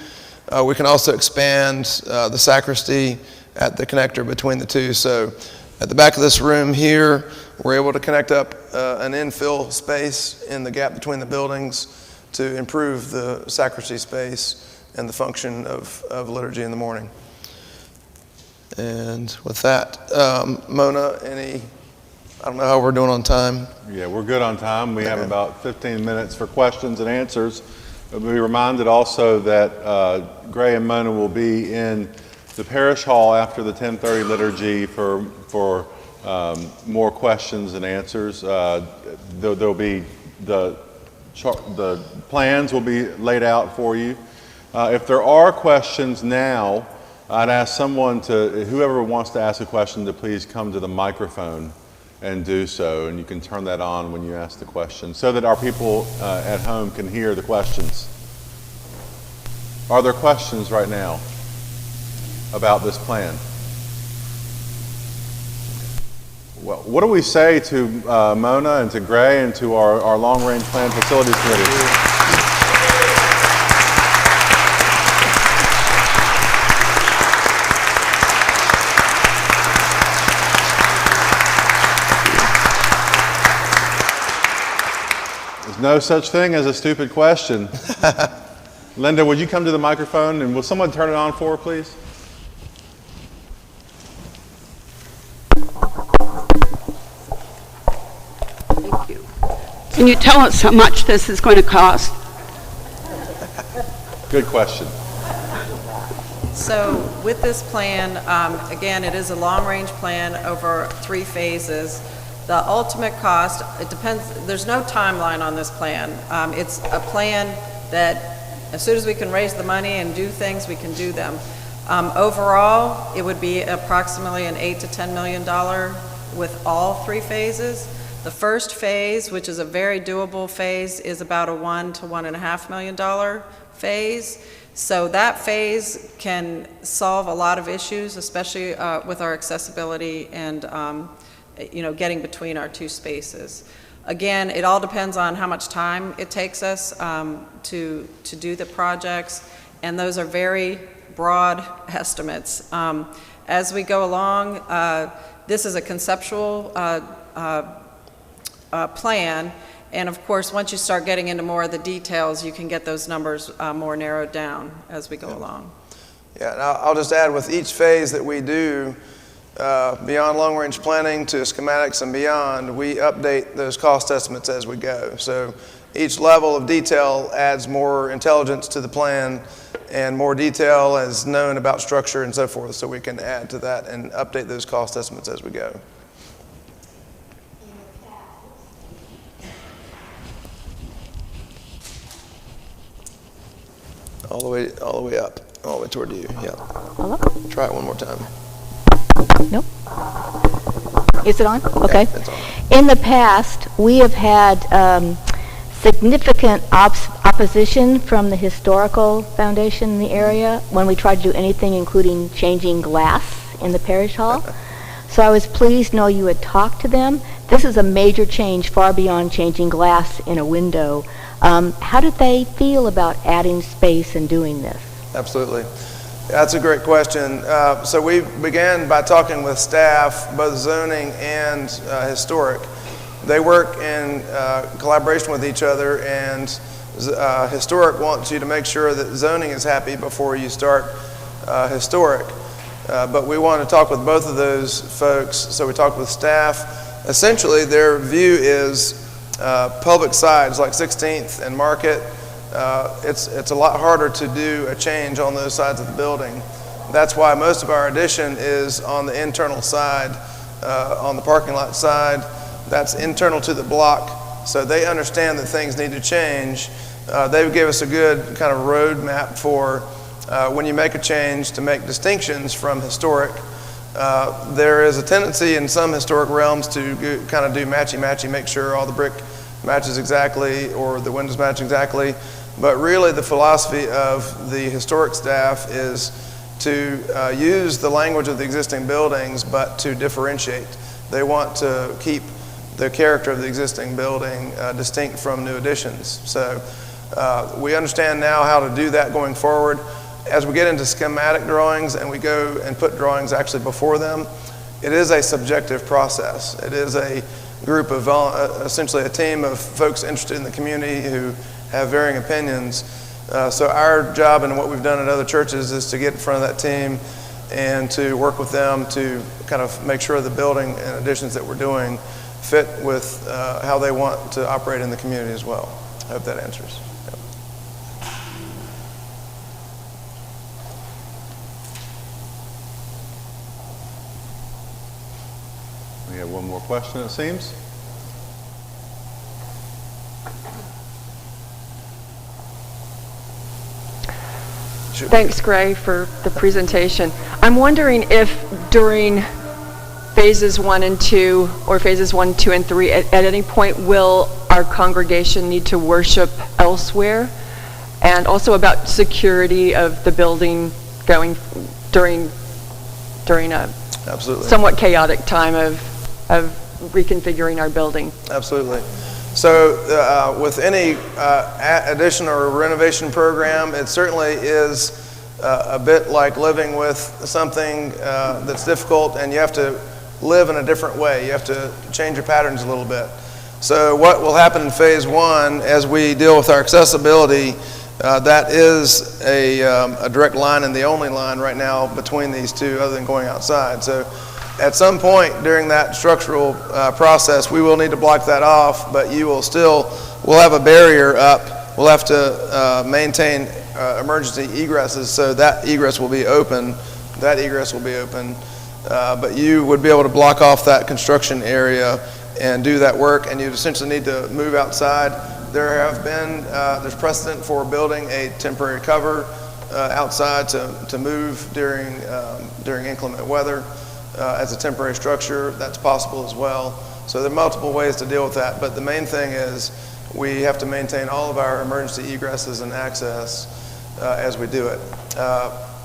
we can also expand the sacristy at the connector between the two. So at the back of this room here, we're able to connect up an infill space in the gap between the buildings to improve the sacristy space and the function of liturgy in the morning. And with that, Mona, I don't know how we're doing on time. Yeah, we're good on time. We have about 15 minutes for questions and answers. But be reminded also that Gray and Mona will be in the parish hall after the 10:30 liturgy for more questions and answers. There'll be the plans will be laid out for you. If there are questions now, I'd ask whoever wants to ask a question, to please come to the microphone and do so. And you can turn that on when you ask the question so that our people at home can hear the questions. Are there questions right now about this plan? Well, what do we say to Mona and to Gray and to our long-range plan facilities committee? There's no such thing as a stupid question. Linda, would you come to the microphone and will someone turn it on for her, please? Can you tell us how much this is going to cost? Good question. So with this plan, again, it is a long-range plan over 3 phases. The ultimate cost, it depends, there's no timeline on this plan. It's a plan that as soon as we can raise the money and do things, we can do them. Overall, it would be approximately an $8 to $10 million with all 3 phases. The first phase, which is a very doable phase, is about a $1 to $1.5 million phase. So that phase can solve a lot of issues, especially with our accessibility and getting between our 2 spaces. Again, it all depends on how much time it takes us to do the projects, and those are very broad estimates. As we go along, this is a conceptual plan, and of course, once you start getting into more of the details, you can get those numbers more narrowed down as we go along. Yeah, and I'll just add, with each phase that we do, beyond long-range planning to schematics and beyond, we update those cost estimates as we go. So each level of detail adds more intelligence to the plan, and more detail is known about structure and so forth, so we can add to that and update those cost estimates as we go. All the way up, all the way toward you. Yeah. Hello? Try it one more time. Nope. Is it on? Okay. Yeah, it's on. In the past, we have had significant opposition from the historical foundation in the area when we tried to do anything, including changing glass in the parish hall. So I was pleased to know you had talked to them. This is a major change far beyond changing glass in a window. How did they feel about adding space and doing this? Absolutely. That's a great question. So we began by talking with staff, both zoning and historic. They work in collaboration with each other, and historic wants you to make sure that zoning is happy before you start historic. But we want to talk with both of those folks, so we talked with staff. Essentially, their view is public sides like 16th and Market, it's a lot harder to do a change on those sides of the building. That's why most of our addition is on the internal side, on the parking lot side. That's internal to the block, so they understand that things need to change. They gave us a good kind of roadmap for when you make a change to make distinctions from historic. There is a tendency in some historic realms to kind of do matchy-matchy, make sure all the brick matches exactly or the windows match exactly. But really the philosophy of the historic staff is to use the language of the existing buildings, but to differentiate. They want to keep the character of the existing building distinct from new additions. So we understand now how to do that going forward. As we get into schematic drawings and we go and put drawings actually before them, it is a subjective process. It is a group of, essentially a team of folks interested in the community who have varying opinions. So our job and what we've done at other churches is to get in front of that team and to work with them to kind of make sure the building and additions that we're doing fit with how they want to operate in the community as well. I hope that answers. Yep. We have one more question, it seems. Thanks, Gray, for the presentation. I'm wondering if during phases 1 and 2, or phases 1, 2, and 3, at any point will our congregation need to worship elsewhere? And also about security of the building going during a Absolutely. somewhat chaotic time of reconfiguring our building. Absolutely. So with any addition or renovation program, it certainly is a bit like living with something that's difficult, and you have to live in a different way. You have to change your patterns a little bit. So what will happen in phase 1 as we deal with our accessibility, that is a direct line and the only line right now between these two other than going outside. So at some point during that structural process, we will need to block that off, but we'll have a barrier up. We'll have to maintain emergency egresses, so that egress will be open. That egress will be open. But you would be able to block off that construction area and do that work, and you'd essentially need to move outside. there's precedent for building a temporary cover outside to move during inclement weather as a temporary structure. That's possible as well. So there are multiple ways to deal with that, but the main thing is we have to maintain all of our emergency egresses and access as we do it.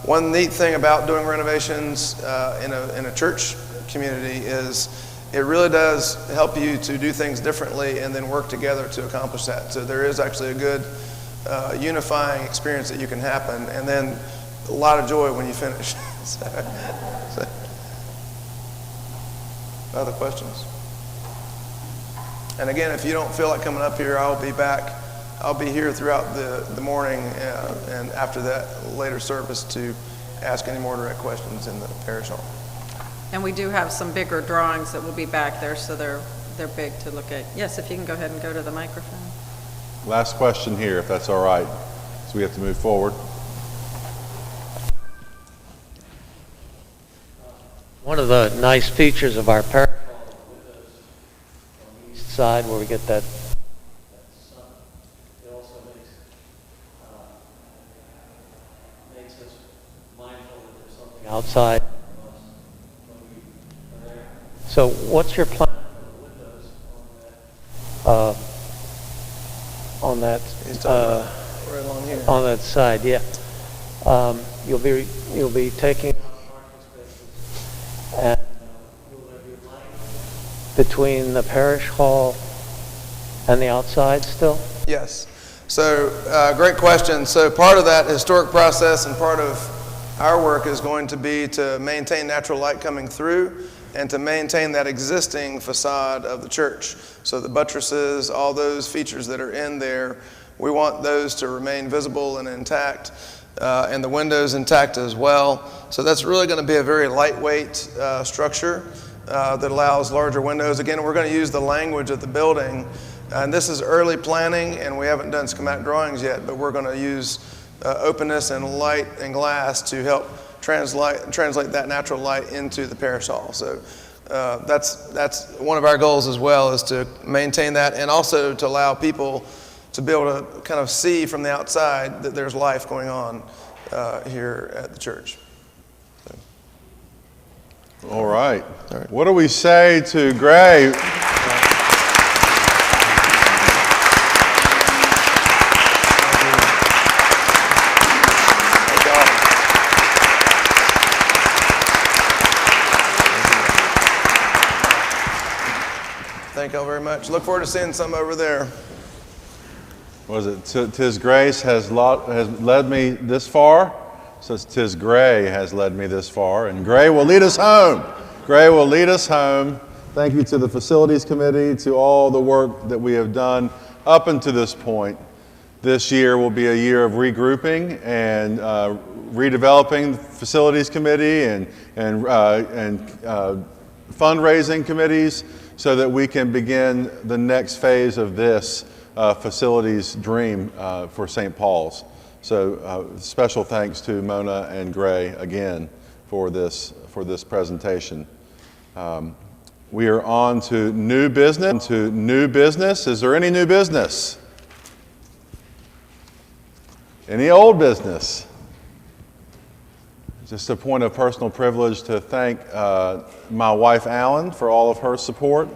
One neat thing about doing renovations in a church community is it really does help you to do things differently and then work together to accomplish that. So there is actually a good unifying experience that you can happen, and then a lot of joy when you finish. So. Other questions? And again, if you don't feel like coming up here, I'll be back. I'll be here throughout the morning and after that later service to ask any more direct questions in the parish hall. And we do have some bigger drawings that will be back there, so they're big to look at. Yes, if you can go ahead and go to the microphone. Last question here, if that's all right, so we have to move forward. One of the nice features of our parish hall windows on the east side where we get that sun, it also makes us mindful that there's something outside of us when we are there. So what's your plan for the windows Right along here. on that side? Yeah. You'll be taking and will there be light between the parish hall and the outside still? Yes. So great question. So part of that historic process and part of our work is going to be to maintain natural light coming through and to maintain that existing facade of the church. So the buttresses, all those features that are in there, we want those to remain visible and intact. And the windows intact as well. So that's really going to be a very lightweight structure that allows larger windows. Again, we're going to use the language of the building. And this is early planning, and we haven't done schematic drawings yet, but we're going to use openness and light and glass to help translate that natural light into the parish hall. So that's one of our goals as well, is to maintain that and also to allow people to be able to kind of see from the outside that there's life going on here at the church. So. All right. What do we say to Gray? Thank y'all very much. Look forward to seeing some over there. Was it "'Tis grace has led me this far"? So it's "'Tis gray has led me this far," and gray will lead us home. Gray will lead us home. Thank you to the facilities committee, to all the work that we have done up until this point. This year will be a year of regrouping and redeveloping the facilities committee and fundraising committees so that we can begin the next phase of this facilities dream for St. Paul's. So special thanks to Mona and Gray again for this presentation. We are on to new business. Is there any new business? Any old business? Just a point of personal privilege to thank my wife, Alan, for all of her support.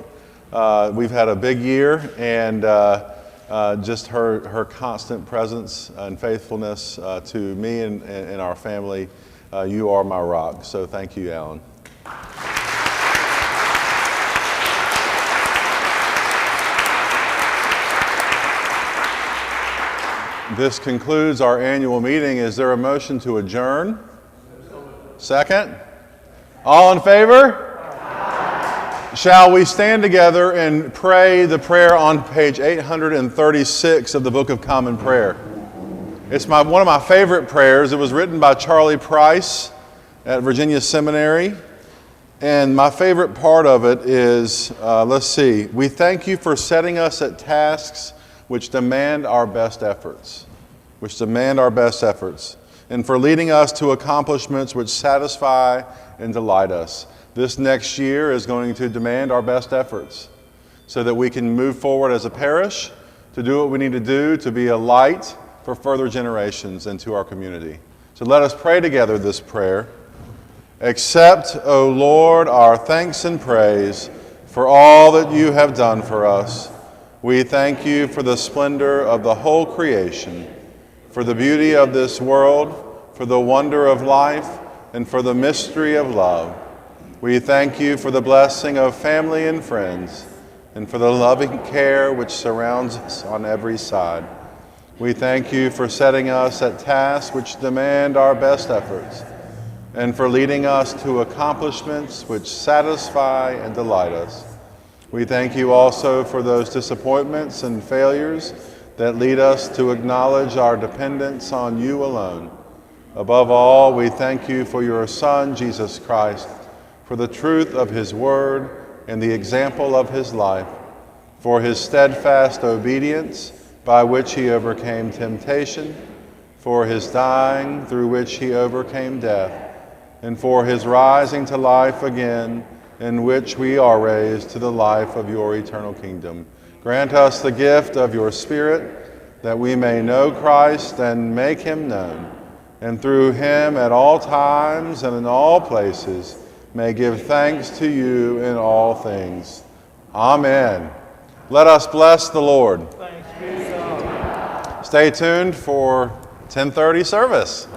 We've had a big year, and just her constant presence and faithfulness to me and our family. You are my rock. So thank you, Alan. This concludes our annual meeting. Is there a motion to adjourn? Second? All in favor? Shall we stand together and pray the prayer on page 836 of the Book of Common Prayer? It's one of my favorite prayers. It was written by Charlie Price at Virginia Seminary. And my favorite part of it is, let's see, we thank you for setting us at tasks which demand our best efforts, and for leading us to accomplishments which satisfy and delight us. This next year is going to demand our best efforts so that we can move forward as a parish to do what we need to do to be a light for further generations into our community. So let us pray together this prayer. Accept, O Lord, our thanks and praise for all that you have done for us. We thank you for the splendor of the whole creation, for the beauty of this world, for the wonder of life, and for the mystery of love. We thank you for the blessing of family and friends, and for the loving care which surrounds us on every side. We thank you for setting us at tasks which demand our best efforts, and for leading us to accomplishments which satisfy and delight us. We thank you also for those disappointments and failures that lead us to acknowledge our dependence on you alone. Above all, we thank you for your Son, Jesus Christ, for the truth of his word and the example of his life, for his steadfast obedience by which he overcame temptation, for his dying through which he overcame death, and for his rising to life again, in which we are raised to the life of your eternal kingdom. Grant us the gift of your Spirit, that we may know Christ and make him known, and through him at all times and in all places may give thanks to you in all things. Amen. Let us bless the Lord. Stay tuned for 10:30 service.